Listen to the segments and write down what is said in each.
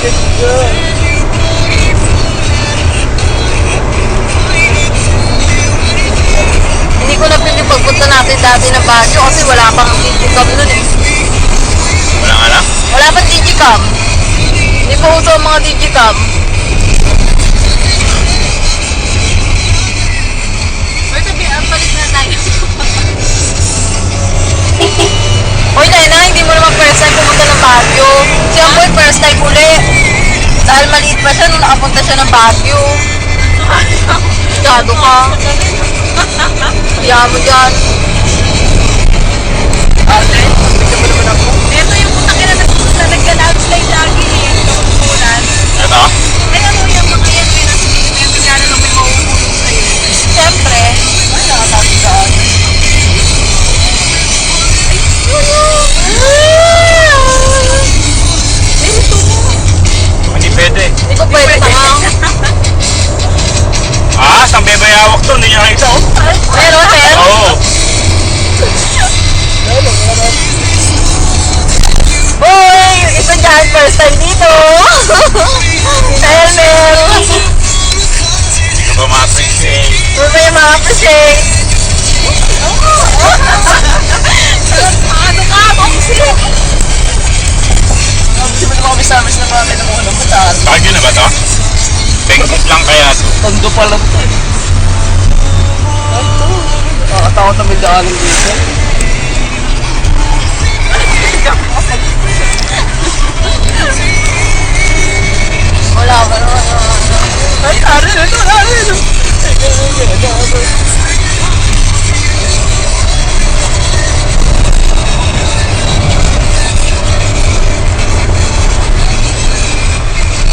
Hindi ko napili pagpunta natin dati ng Baguio kasi wala pang digicam nun eh. Wala nga lang? Wala pang digicam. Hindi pa uso ang mga digicam. Or sabi, balik na tayo. Hoy, Nena, hindi mo naman first time pumunta ng Baguio. Si Amboy first time uli. Dahil maliit pa siya nung nakapunta siya ng Baguio. Masyado ka. Kaya mo dyan. Ate, bigyan mo naman ako. Ito yung putang ina na nagka-landslide lagi eh. Kamulan. Ito? Ay ano yung mga yan may nasa may bigla na lang may mahuhulog sa'yo. Siyempre. Ay, nakatabi ka ate. Hindi pwede. Hindi ko pwede tangang. Ah, saan bebayawak to? Hindi niya nakita oh. Meron, meron. Oo. Hoy, yung isa dyan, first time dito. Helmet. Hindi ko ba ma-appreciate? Huwag mo yung ma-appreciate. Ano ka? Boxing! Hindi mo naman kami service na mga ng unang bataan. Baguio na ba to? Bangkok lang kaya to. Tondo pa lang ito eh. Nakakatakot na may daanan dito. Wala ba naman? Ay, ari na ito, ari na.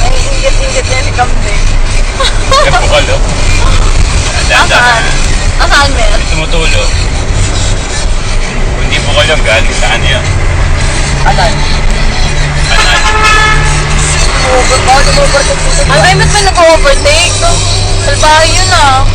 Ay, inggit-inggit yan si Kambing. Yan bukal oh. Asan? Asan, Mel? Tumutulo. Kung hindi bukal yung galing saan yan? Alan? Ay, ba't may nag-overtake? Salbahe yun ah.